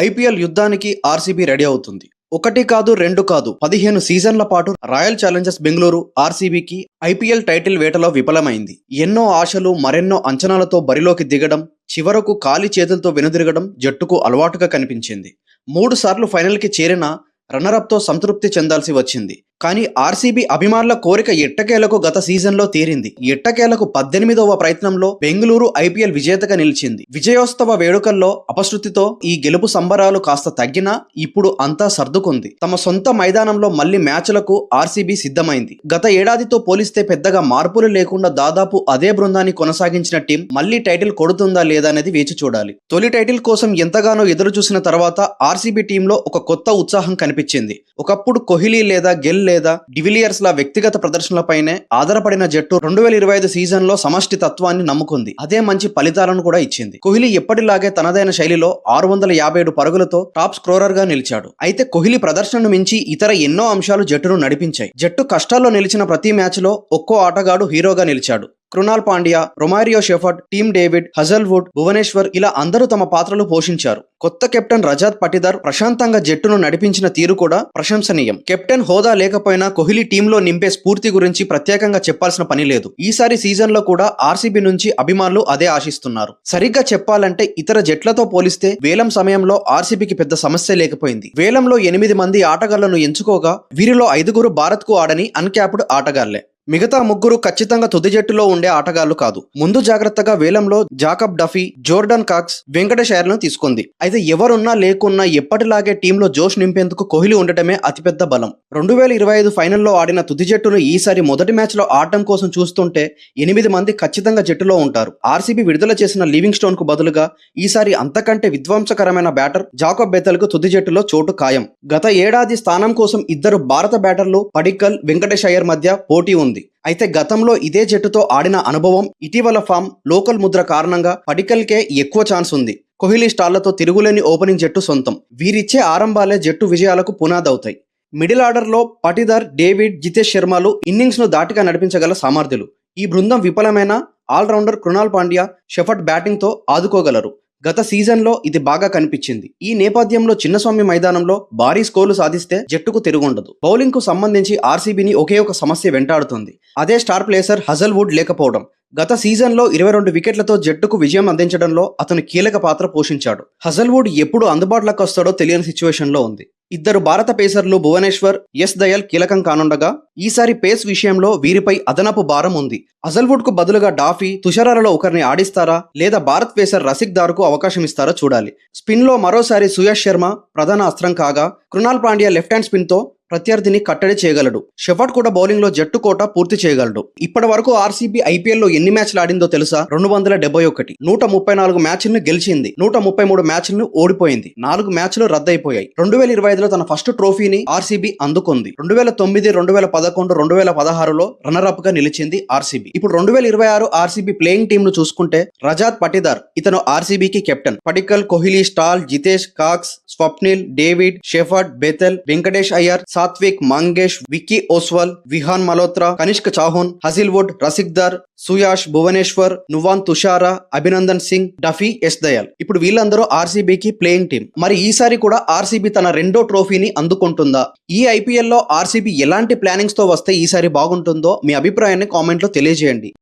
IPL యుద్ధానికి RCB ready అవుతుంది. ఒకటి కాదు, రెండు కాదు, 15 సీజన్ల పాటు రాయల్ ఛాలెంజర్స్ బెంగళూరు ఆర్సీబీకి ఐపీఎల్ టైటిల్ వేటలో విఫలమైంది. ఎన్నో ఆశలు, మరెన్నో అంచనాలతో బరిలోకి దిగడం, చివరకు ఖాళీ చేతులతో వెనుదిరగడం జట్టుకు అలవాటుగా కనిపించింది. 3 సార్లు ఫైనల్కి చేరిన రన్నరప్తో సంతృప్తి చెందాల్సి వచ్చింది. కానీ ఆర్సీబీ అభిమానుల కోరిక ఎట్టకేలకు గత సీజన్లో తీరింది. ఎట్టకేలకు 18వ ప్రయత్నంలో బెంగళూరు ఐపీఎల్ విజేతగా నిలిచింది. విజయోత్సవ వేడుకల్లో అపశృతితో ఈ గెలుపు సంబరాలు కాస్త తగ్గినా ఇప్పుడు అంతా సర్దుకుంది. తమ సొంత మైదానంలో మళ్లీ మ్యాచ్లకు ఆర్సీబీ సిద్ధమైంది. గత ఏడాదితో పోలిస్తే పెద్దగా మార్పులు లేకుండా దాదాపు అదే బృందాన్ని కొనసాగించిన టీం మళ్లీ టైటిల్ కొడుతుందా లేదా అనేది వేచి చూడాలి. తొలి టైటిల్ కోసం ఎంతగానో ఎదురు చూసిన తర్వాత ఆర్సీబీ టీంలో ఒక కొత్త ఉత్సాహం కనిపించింది. ఒకప్పుడు కోహ్లీ లేదా గెల్ లేదా డివిలియర్స్ లా వ్యక్తిగత ప్రదర్శనలపైనే ఆధారపడిన జట్టు 2025 సీజన్ లో సమష్టి తత్వాన్ని నమ్ముకుంది. అదే మంచి ఫలితాలను కూడా ఇచ్చింది. కోహ్లీ ఎప్పటిలాగే తనదైన శైలిలో 657 పరుగులతో టాప్ స్కోరర్ గా నిలిచాడు. అయితే కోహ్లీ ప్రదర్శనను మించి ఇతర ఎన్నో అంశాలు జట్టును నడిపించాయి. జట్టు కష్టాల్లో నిలిచిన ప్రతి మ్యాచ్ లో ఒక్కో ఆటగాడు హీరోగా నిలిచాడు. Krunal Pandya, Romario Shepherd, Tim David, Hazlewood, Bhuvneshwar ఇలా అందరూ తమ పాత్రలు పోషించారు. కొత్త కెప్టెన్ రజాత్ పటిదార్ ప్రశాంతంగా జట్టును నడిపించిన తీరు కూడా ప్రశంసనీయం. కెప్టెన్ హోదా లేకపోయినా కోహ్లీ టీంలో నింపే స్ఫూర్తి గురించి ప్రత్యేకంగా చెప్పాల్సిన పని లేదు. ఈసారి సీజన్ లో కూడా ఆర్సీబీ నుంచి అభిమానులు అదే ఆశిస్తున్నారు. సరిగ్గా చెప్పాలంటే ఇతర జట్లతో పోలిస్తే వేలం సమయంలో ఆర్సీబీకి పెద్ద సమస్య లేకపోయింది. వేలంలో 8 మంది ఆటగాళ్లను ఎంచుకోగా వీరిలో 5 భారత్ కు ఆడని అన్క్యాప్డ్ ఆటగాళ్లే. మిగతా 3 ఖచ్చితంగా తుది జట్టులో ఉండే ఆటగాళ్లు కాదు. ముందు జాగ్రత్తగా వేలంలో Jacob Duffy, Jordan Cox, Venkatesh అయ్యర్లను తీసుకుంది. అయితే ఎవరున్నా లేకున్నా ఎప్పటిలాగే టీంలో జోష్ నింపేందుకు కోహ్లీ ఉండటమే అతిపెద్ద బలం. 2025 ఫైనల్లో ఆడిన తుది జట్టును ఈసారి మొదటి మ్యాచ్ లో ఆడటం కోసం చూస్తుంటే 8 మంది ఖచ్చితంగా జట్టులో ఉంటారు. ఆర్సీబీ విడుదల చేసిన లివింగ్ స్టోన్ కు బదులుగా ఈసారి అంతకంటే విధ్వంసకరమైన బ్యాటర్ జాకబ్ బెథెల్ కు తుది జట్టులో చోటు ఖాయం. గత ఏడాది స్థానం కోసం 2 భారత బ్యాటర్లు పడిక్కల్, వెంకటేష్ అయ్యర్ మధ్య పోటీ ఉంది. అయితే గతంలో ఇదే జట్టుతో ఆడిన అనుభవం, ఇటీవల ఫామ్, లోకల్ ముద్ర కారణంగా పడిక్కల్కే ఎక్కువ ఛాన్స్ ఉంది. కోహ్లీ స్టార్లతో తిరుగులేని ఓపెనింగ్ జట్టు సొంతం. వీరిచ్చే ఆరంభాలే జట్టు విజయాలకు పునాదవుతాయి. మిడిల్ ఆర్డర్లో పటిదార్, డేవిడ్, జితేష్ శర్మలు ఇన్నింగ్స్ ను దాటిగా నడిపించగల సామర్థ్యులు. ఈ బృందం విఫలమైన allrounder Krunal Pandya, Shepherd batting తో ఆదుకోగలరు. గత సీజన్లో ఇది బాగా కనిపించింది. ఈ నేపథ్యంలో చిన్నస్వామి మైదానంలో భారీ స్కోర్లు సాధిస్తే జట్టుకు తిరుగుండదు. బౌలింగ్ కు సంబంధించి ఆర్సీబీని ఒకే ఒక సమస్య వెంటాడుతుంది. అదే స్టార్ ప్లేసర్ హజల్వుడ్ లేకపోవడం. గత సీజన్లో 22 వికెట్లతో జట్టుకు విజయం అందించడంలో అతను కీలక పాత్ర పోషించాడు. హజల్వుడ్ ఎప్పుడు అందుబాటులోకి వస్తాడో తెలియని సిచ్యువేషన్ లో ఉంది. 2 భారత పేసర్లు భువనేశ్వర్, ఎస్ దయాల్ కీలకం కానుండగా ఈసారి పేస్ విషయంలో వీరిపై అదనపు భారం ఉంది. హజల్వుడ్ కు బదులుగా డాఫీ, తుషారాలలో ఒకరిని ఆడిస్తారా లేదా భారత్ పేసర్ రసిక్ దార్ కు అవకాశం ఇస్తారో చూడాలి. స్పిన్ లో మరోసారి సుయాష్ శర్మ ప్రధాన అస్త్రం కాగా Krunal Pandya left hand spin తో ప్రత్యర్థిని కట్టడి చేయగలడు. షెఫర్డ్ కూడా బౌలింగ్ లో జట్టు కోట పూర్తి చేయగలడు. ఇప్పటి వరకు ఆర్సీబీ ఐపీఎల్ లో ఎన్ని మ్యాచ్లు ఆడిందో తెలుసా? 271. 134 మ్యాచ్లను గెలిచింది. 133 మ్యాచ్లను ఓడిపోయింది. 4 మ్యాచ్లు రద్దయిపోయాయి. 2025లో తన ఫస్ట్ ట్రోఫీని ఆర్సీబీ అందుకుంది. 2009, 2011, 2016లో రన్నర్ గా నిలిచింది ఆర్సీబీ. ఇప్పుడు 2026 ఆర్సీబీ ప్లేయింగ్ టీమ్ ను చూసుకుంటే రజాత్ పటిదార్, ఇతను ఆర్సీబీకి కెప్టెన్. పడిక్కల్, కోహ్లీ, స్టాల్, Jitesh, Cox, Swapnil, David, Shepherd, Bethell, Venkatesh Iyer, Satvik, Mangesh, Vicky Ostwal, Vihaan Malhotra, Kanishk Chauhan, Hazlewood, Rasikh Dar, Suyash, Bhuvneshwar, Nuwan Thushara, Abhinandan Singh, Duffy, S Dayal. ఇప్పుడు వీళ్ళందరూ ఆర్సీబీకి ప్లేయింగ్ టీం. మరి ఈసారి కూడా ఆర్సీబీ తన 2వ ట్రోఫీని అందుకుంటుందా? ఈ ఐపీఎల్ లో ఆర్సీబీ ఎలాంటి ప్లానింగ్స్ తో వస్తే ఈసారి బాగుంటుందో మీ అభిప్రాయాన్ని కామెంట్ లో తెలియజేయండి.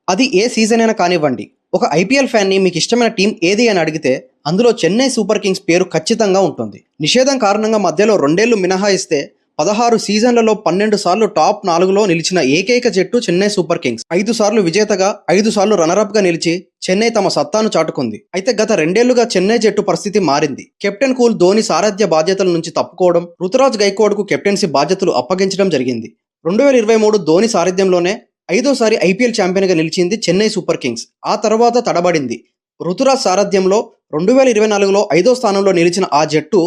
అది ఏ సీజన్ అయినా కానివ్వండి. ఒక ఐపీఎల్ ఫ్యాన్ ని మీకు ఇష్టమైన టీం ఏది అని అడిగితే అందులో చెన్నై సూపర్ కింగ్స్ పేరు ఖచ్చితంగా ఉంటుంది. నిషేధం కారణంగా మధ్యలో 2 ఏళ్లు మినహాయిస్తే 16 సీజన్లలో 12 సార్లు టాప్ 4లో నిలిచిన ఏకైక జట్టు చెన్నై సూపర్ కింగ్స్. 5 సార్లు విజేతగా, 5 సార్లు రన్నరప్ గా నిలిచి చెన్నై తమ సత్తాను చాటుకుంది. అయితే గత 2 ఏళ్లుగా చెన్నై జట్టు పరిస్థితి మారింది. కెప్టెన్ కూల్ ధోని సారథ్య బాధ్యతల నుంచి తప్పుకోవడం, రుతురాజ్ గైక్వాడ్ కు కెప్టెన్సీ బాధ్యతలు అప్పగించడం జరిగింది. 2023 ధోని సారథ్యంలోనే 5వసారి ఐపీఎల్ ఛాంపియన్ గా నిలిచింది చెన్నై సూపర్ కింగ్స్. ఆ తర్వాత తడబడింది. రుతురాజ్ సారథ్యంలో 2024లో 5వ స్థానంలో నిలిచిన ఆ జట్టు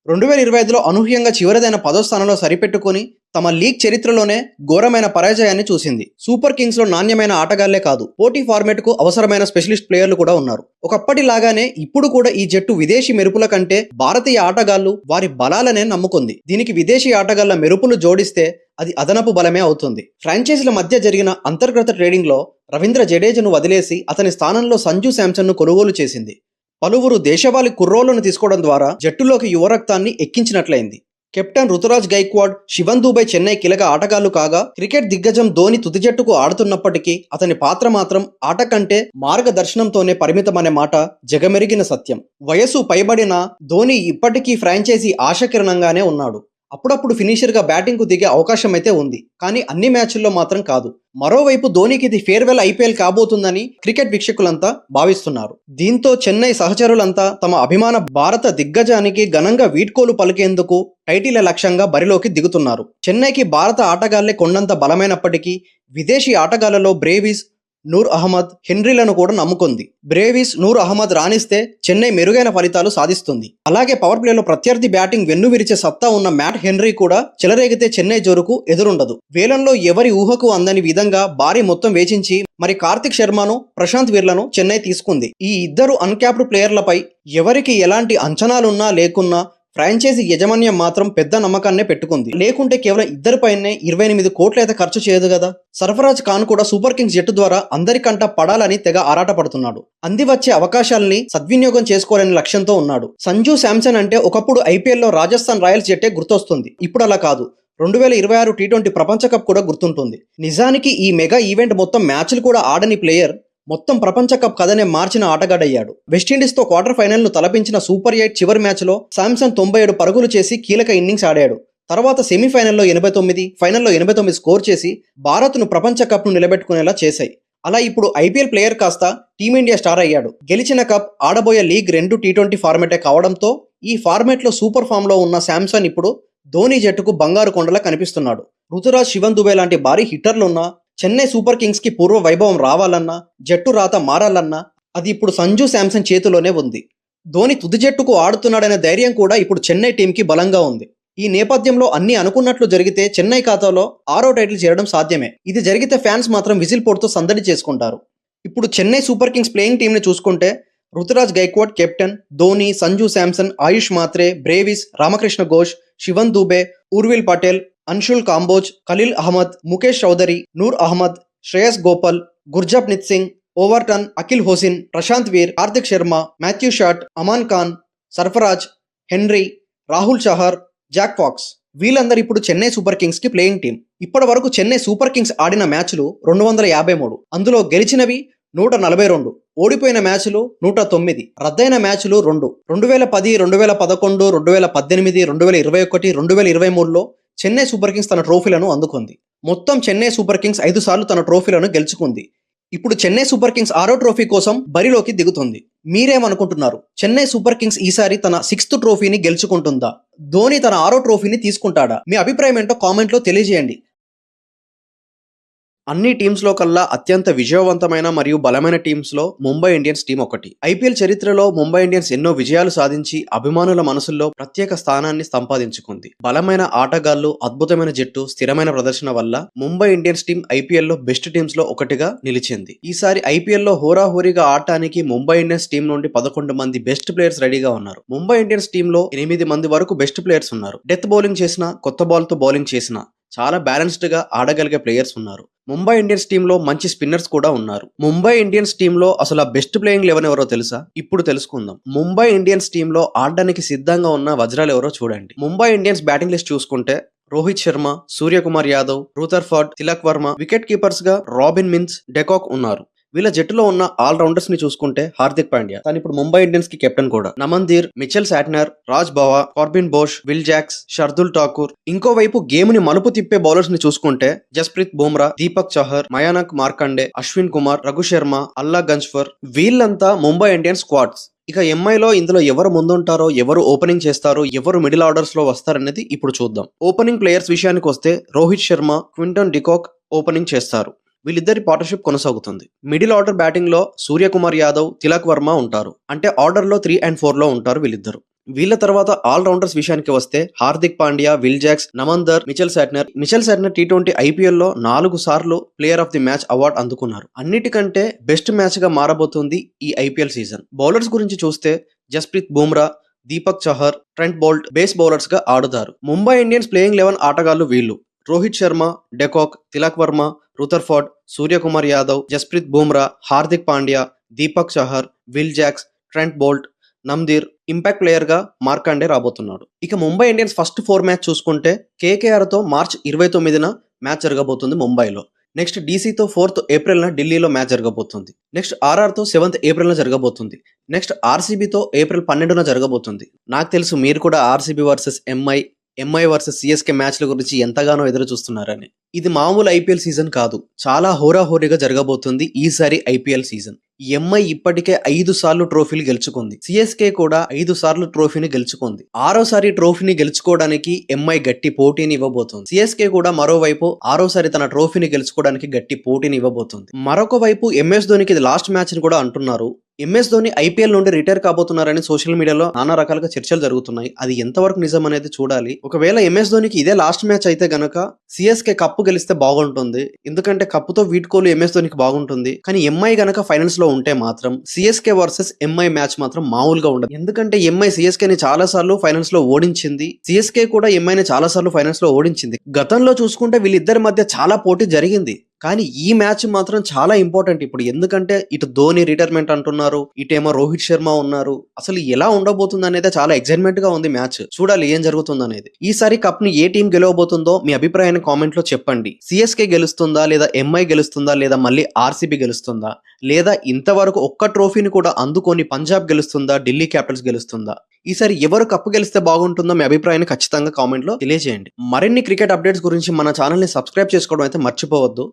2025లో అనూహ్యంగా చివరిదైన 10వ స్థానంలో సరిపెట్టుకుని తమ లీగ్ చరిత్రలోనే ఘోరమైన పరాజయాన్ని చూసింది. సూపర్ కింగ్స్ లో నాణ్యమైన ఆటగాళ్లే కాదు, పోటీ ఫార్మేట్ కు అవసరమైన స్పెషలిస్ట్ ప్లేయర్లు కూడా ఉన్నారు. ఒకప్పటిలాగానే ఇప్పుడు కూడా ఈ జట్టు విదేశీ మెరుపుల కంటే భారతీయ ఆటగాళ్లు వారి బలాలనే నమ్ముకుంది. దీనికి విదేశీ ఆటగాళ్ల మెరుపులు జోడిస్తే అది అదనపు బలమే అవుతుంది. ఫ్రాంచైజీల మధ్య జరిగిన అంతర్గత ట్రేడింగ్ లో రవీంద్ర జడేజాను వదిలేసి అతని స్థానంలో సంజు శాంసన్ ను కొనుగోలు చేసింది. పలువురు దేశవాళీ కుర్రోళ్లను తీసుకోవడం ద్వారా జట్టులోకి యువరక్తాన్ని ఎక్కించినట్లయింది. కెప్టెన్ రుతురాజ్ గైక్వాడ్, శివన్ దూబే చెన్నై కీలక ఆటగాళ్లు కాగా క్రికెట్ దిగ్గజం ధోని తుది జట్టుకు ఆడుతున్నప్పటికీ అతని పాత్ర మాత్రం ఆట కంటే మార్గదర్శనంతోనే పరిమితమనే మాట జగమెరిగిన సత్యం. వయసు పైబడిన ధోని ఇప్పటికీ ఫ్రాంచైజీ ఆశాకిరణంగానే ఉన్నాడు. అప్పుడప్పుడు ఫినిషర్గా బ్యాటింగ్కు దిగే అవకాశం అయితే ఉంది, కానీ అన్ని మ్యాచ్ల్లో మాత్రం కాదు. మరోవైపు ధోనికి ఇది ఫేర్వెల్ ఐపీఎల్ కాబోతుందని క్రికెట్ వీక్షకులంతా భావిస్తున్నారు. దీంతో చెన్నై సహచరులంతా తమ అభిమాన భారత దిగ్గజానికి ఘనంగా వీడ్కోలు పలికేందుకు టైటిల్ లక్ష్యంగా బరిలోకి దిగుతున్నారు. చెన్నైకి భారత ఆటగాళ్లే కొండంత బలమైనప్పటికీ విదేశీ ఆటగాళ్లలో బ్రేవిస్, నూర్ అహ్మద్, హెన్రీలను కూడా నమ్ముకుంది. బ్రేవిస్, నూర్ అహ్మద్ రాణిస్తే చెన్నై మెరుగైన ఫలితాలు సాధిస్తుంది. అలాగే పవర్ ప్లేలో ప్రత్యర్థి బ్యాటింగ్ వెన్నువిరిచే సత్తా ఉన్న మ్యాట్ హెన్రీ కూడా చెలరేగితే చెన్నై జోరుకు ఎదురుండదు. వేలంలో ఎవరి ఊహకు అందని విధంగా భారీ మొత్తం వేచించి మరి కార్తిక్ శర్మను, ప్రశాంత్ వీర్లను చెన్నై తీసుకుంది. ఈ ఇద్దరు అన్క్యాప్డ్ ప్లేయర్లపై ఎవరికి ఎలాంటి అంచనాలున్నా లేకున్నా ఫ్రాంచైజీ యజమాన్యం మాత్రం పెద్ద నమ్మకాన్నే పెట్టుకుంది. లేకుంటే కేవలం ఇద్దరిపైనే 28 కోట్లు అయితే ఖర్చు చేయదు కదా. సర్ఫరాజ్ ఖాన్ కూడా సూపర్ కింగ్స్ జట్టు ద్వారా అందరికంట పడాలని తెగ ఆరాటపడుతున్నాడు. అంది వచ్చే అవకాశాలని సద్వినియోగం చేసుకోవాలనే లక్ష్యంతో ఉన్నాడు. సంజు శాంసన్ అంటే ఒకప్పుడు ఐపీఎల్లో రాజస్థాన్ రాయల్స్ జట్టే గుర్తొస్తుంది. ఇప్పుడు అలా కాదు. 2026 T20 ప్రపంచ కప్ కూడా గుర్తుంటుంది. నిజానికి ఈ మెగా ఈవెంట్ మొత్తం మ్యాచ్లు కూడా ఆడని ప్లేయర్ మొత్తం ప్రపంచ కప్ కథనే మార్చిన ఆటగాడయ్యాడు. వెస్టిండీస్తో క్వార్టర్ ఫైనల్ను తలపించిన సూపర్ 8 చివరి మ్యాచ్లో శాంసన్ 97 పరుగులు చేసి కీలక ఇన్నింగ్స్ ఆడాడు. తర్వాత సెమీఫైనల్లో 89, ఫైనల్లో 89 స్కోర్ చేసి భారత్ను ప్రపంచ కప్ను నిలబెట్టుకునేలా చేశాయి. అలా ఇప్పుడు ఐపీఎల్ ప్లేయర్ కాస్త టీమిండియా స్టార్ అయ్యాడు. గెలిచిన కప్, ఆడబోయే లీగ్ 2 T20 ఫార్మాటే కావడంతో ఈ ఫార్మాట్లో సూపర్ ఫామ్లో ఉన్న శాంసన్ ఇప్పుడు ధోని జట్టుకు బంగారు కొండలా కనిపిస్తున్నాడు. రుతురాజ్, శివన్ దుబే లాంటి భారీ హిట్టర్లున్న చెన్నై సూపర్ కింగ్స్ కి పూర్వ వైభవం రావాలన్నా, జట్టు రాత మారాలన్నా అది ఇప్పుడు సంజు శాంసన్ చేతిలోనే ఉంది. ధోని తుది జట్టుకు ఆడుతున్నాడనే ధైర్యం కూడా ఇప్పుడు చెన్నై టీంకి బలంగా ఉంది. ఈ నేపథ్యంలో అన్ని అనుకున్నట్లు జరిగితే చెన్నై ఖాతాలో 6వ టైటిల్ చేరడం సాధ్యమే. ఇది జరిగితే ఫ్యాన్స్ మాత్రం విజిల్ పోటుతో సందడి చేసుకుంటారు. ఇప్పుడు చెన్నై సూపర్ కింగ్స్ ప్లేయింగ్ టీంని చూసుకుంటే Ruturaj Gaikwad captain, Dhoni, Sanju Samson, Ayush Mhatre, Brevis, Ramakrishna Ghosh, Shivam Dube, Urvil Patel, Anshul Kamboj, Khaleel Ahmed, Mukesh Choudhary, Noor Ahmad, Shreyas Gopal, Gurjapneet Singh, Overton, Akeal Hosein, Prashant Veer, Hardik Sharma, Matthew Short, Aman Khan, Sarfaraz, Henry, Rahul Chahar, Zak Foulkes వీళ్ళందరూ ఇప్పుడు చెన్నై సూపర్ కింగ్స్ కి ప్లేయింగ్ టీం. ఇప్పటి వరకు చెన్నై సూపర్ కింగ్స్ ఆడిన మ్యాచ్లు 253, అందులో గెలిచినవి 142, ఓడిపోయిన మ్యాచ్లు 109, రద్దయిన మ్యాచ్లు 2. 2010, 2011, 2018, 2021, 2023లో చెన్నై సూపర్ కింగ్స్ తన ట్రోఫీలను అందుకుంది. మొత్తం చెన్నై సూపర్ కింగ్స్ 5 సార్లు తన ట్రోఫీలను గెలుచుకుంది. ఇప్పుడు చెన్నై సూపర్ కింగ్స్ 6వ ట్రోఫీ కోసం బరిలోకి దిగుతుంది. మీరేమనుకుంటున్నారు? చెన్నై సూపర్ కింగ్స్ ఈసారి తన 6th ట్రోఫీని గెలుచుకుంటుందా? ధోని తన 6వ ట్రోఫీని తీసుకుంటాడా? మీ అభిప్రాయం ఏంటో కామెంట్లో తెలియజేయండి. అన్ని టీమ్స్లో కల్లా అత్యంత విజయవంతమైన మరియు బలమైన టీమ్స్లో ముంబై ఇండియన్స్ టీం ఒకటి. ఐపీఎల్ చరిత్రలో ముంబై ఇండియన్స్ ఎన్నో విజయాలు సాధించి అభిమానుల మనసుల్లో ప్రత్యేక స్థానాన్ని సంపాదించుకుంది. బలమైన ఆటగాళ్లు, అద్భుతమైన జట్టు, స్థిరమైన ప్రదర్శన వల్ల ముంబై ఇండియన్స్ టీం ఐపీఎల్లో బెస్ట్ టీమ్స్ లో ఒకటిగా నిలిచింది. ఈసారి ఐపీఎల్లో హోరాహోరీగా ఆడటానికి ముంబై ఇండియన్స్ టీం నుండి 11 మంది బెస్ట్ ప్లేయర్స్ రెడీగా ఉన్నారు. ముంబై ఇండియన్స్ టీంలో 8 మంది వరకు బెస్ట్ ప్లేయర్స్ ఉన్నారు. డెత్ బౌలింగ్ చేసిన, కొత్త బాల్ తో బౌలింగ్ చేసిన చాలా బ్యాలెన్స్డ్ గా ఆడగలిగే ప్లేయర్స్ ఉన్నారు. ముంబై ఇండియన్స్ టీంలో మంచి స్పిన్నర్స్ కూడా ఉన్నారు. ముంబై ఇండియన్స్ టీంలో అసలు బెస్ట్ ప్లేయింగ్ 11 ఎవరో తెలుసా? ఇప్పుడు తెలుసుకుందాం. ముంబై ఇండియన్స్ టీంలో ఆడడానికి సిద్ధంగా ఉన్న వజ్రాలు ఎవరో చూడండి. ముంబై ఇండియన్స్ బ్యాటింగ్ లిస్ట్ చూసుకుంటే Rohit Sharma, Suryakumar Yadav, Rutherford, Tilak Varma, wicket keepers గా రాబిన్ మిన్స్, డెకాక్ ఉన్నారు. వీళ్ళ జట్టులో ఉన్న ఆల్ రౌండర్స్ ని చూసుకుంటే హార్దిక్ పాండ్యా, తను ఇప్పుడు ముంబై ఇండియన్స్ కి కెప్టెన్ కూడా, Naman Dhir, Mitchell Santner, Raj Bawa, Corbin Bosch, Will Jacks, Shardul Thakur. ఇంకోవైపు గేమ్ ని మలుపు తిప్పే బౌలర్స్ ని చూసుకుంటే జస్ప్రీత్ బుమ్రా, దీపక్ చహర్, మయానక్ మార్కండే, అశ్విన్ కుమార్, రఘు శర్మ, అల్లా గంజ్ఫర్ వీళ్ళంతా ముంబై ఇండియన్స్ స్క్వాడ్స్. ఇక ఎంఐలో ఇందులో ఎవరు ముందుంటారో, ఎవరు ఓపెనింగ్ చేస్తారో, ఎవరు మిడిల్ ఆర్డర్స్ లో వస్తారనేది ఇప్పుడు చూద్దాం. ఓపెనింగ్ ప్లేయర్స్ విషయానికి వస్తే Rohit Sharma, Quinton de Kock opening చేస్తారు. వీళ్ళిద్దరి పార్ట్నర్షిప్ కొనసాగుతుంది. మిడిల్ ఆర్డర్ బ్యాటింగ్ లో సూర్యకుమార్ యాదవ్, తిలక్ వర్మ ఉంటారు. అంటే ఆర్డర్ లో 3 and 4 లో ఉంటారు వీళ్ళిద్దరు. వీళ్ళ తర్వాత ఆల్ రౌండర్స్ విషయానికి వస్తే Hardik Pandya, Will Jacks, Naman Dhir, Mitchell Santner T20 IPL లో 4 సార్లు player of the match award అందుకున్నారు. అన్నిటికంటే బెస్ట్ మ్యాచ్ గా మారబోతుంది ఈ ఐపీఎల్ సీజన్. బౌలర్స్ గురించి చూస్తే Jasprit Bumrah, Deepak Chahar, Trent Boult base bowlers గా ఆడుతారు. ముంబై ఇండియన్స్ ప్లేయింగ్ 11 ఆటగాళ్లు వీళ్ళు: Rohit Sharma, de Kock, Tilak Varma, Rutherford, Suryakumar Yadav, Jasprit Bumrah, Hardik Pandya, Deepak Chahar, Will Jacks, Trent Boult, Naman Dhir, impact player గా మార్కాండే రాబోతున్నాడు. ఇక ముంబై ఇండియన్స్ ఫస్ట్ 4 మ్యాచ్ చూసుకుంటే కేకేఆర్ తో మార్చ్ 29న మ్యాచ్ జరగబోతుంది ముంబైలో. నెక్స్ట్ డీసీతో 4th ఏప్రిల్న ఢిల్లీలో మ్యాచ్ జరగబోతుంది. నెక్స్ట్ ఆర్ఆర్తో 7th ఏప్రిల్న జరగబోతుంది. నెక్స్ట్ ఆర్సీబీతో ఏప్రిల్ 12న జరగబోతుంది. నాకు తెలుసు మీరు కూడా RCB versus MI versus CSK మ్యాచ్ల గురించి ఎంతగానో ఎదురు చూస్తున్నారని. ఇది మామూలు ఐపీఎల్ సీజన్ కాదు, చాలా హోరాహోరీగా జరగబోతుంది ఈసారి ఐపీఎల్ సీజన్. ఎంఐ ఇప్పటికే 5 సార్లు ట్రోఫీలు గెలుచుకుంది. సిఎస్కే కూడా 5 సార్లు ట్రోఫీని గెలుచుకుంది. 6వసారి ట్రోఫీని గెలుచుకోవడానికి ఎంఐ గట్టి పోటీని ఇవ్వబోతుంది. సిఎస్కే కూడా మరోవైపు 6వసారి తన ట్రోఫీని గెలుచుకోవడానికి గట్టి పోటీని ఇవ్వబోతుంది. మరొక వైపు ఎంఎస్ ధోనికి ఇది లాస్ట్ మ్యాచ్ అని కూడా అంటున్నారు. ఎంఎస్ ధోని ఐపీఎల్ నుండి రిటైర్ కాబోతున్నారని సోషల్ మీడియాలో నానా రకాలుగా చర్చలు జరుగుతున్నాయి. అది ఎంతవరకు నిజం అనేది చూడాలి. ఒకవేళ ఎంఎస్ ధోనికి ఇదే లాస్ట్ మ్యాచ్ అయితే గనక సిఎస్కే కప్పు గెలిస్తే బాగుంటుంది. ఎందుకంటే కప్పుతో వీడ్కోలు ఎంఎస్ ధోనికి బాగుంటుంది. కానీ ఎంఐ గనక ఫైనల్స్ లో ఉంటే మాత్రం సిఎస్కే వర్సెస్ ఎంఐ మ్యాచ్ మాత్రం మామూలుగా ఉండదు. ఎందుకంటే ఎంఐ సిఎస్కేని చాలా సార్లు ఫైనల్స్ లో ఓడించింది. సిఎస్కే కూడా ఎంఐని చాలా సార్లు ఫైనల్స్ లో ఓడించింది. గతంలో చూసుకుంటే వీళ్ళిద్దరి మధ్య చాలా పోటీ జరిగింది. కానీ ఈ మ్యాచ్ మాత్రం చాలా ఇంపార్టెంట్ ఇప్పుడు. ఎందుకంటే ఇటు ధోని రిటైర్మెంట్ అంటున్నారు, ఇటేమో రోహిత్ శర్మ ఉన్నారు. అసలు ఎలా ఉండబోతుంది అనేది చాలా ఎక్సైట్మెంట్ గా ఉంది మ్యాచ్. చూడాలి ఏం జరుగుతుంది అనేది. ఈసారి కప్ ని ఏ టీం గెలవబోతుందో మీ అభిప్రాయాన్ని కామెంట్ లో చెప్పండి. సిఎస్కే గెలుస్తుందా, లేదా ఎంఐ గెలుస్తుందా, లేదా మళ్ళీ ఆర్సీబీ గెలుస్తుందా, లేదా ఇంతవరకు ఒక్క ట్రోఫీని కూడా అందుకొని పంజాబ్ గెలుస్తుందా, ఢిల్లీ క్యాపిటల్స్ గెలుస్తుందా? ఈసారి ఎవరు కప్పు గెలిస్తే బాగుంటుందో మీ అభిప్రాయాన్ని ఖచ్చితంగా కామెంట్ లో తెలియజేయండి. మరిన్ని క్రికెట్ అప్డేట్స్ గురించి మన ఛానల్ ని సబ్స్క్రైబ్ చేసుకోవడం అయితే మర్చిపోవద్దు.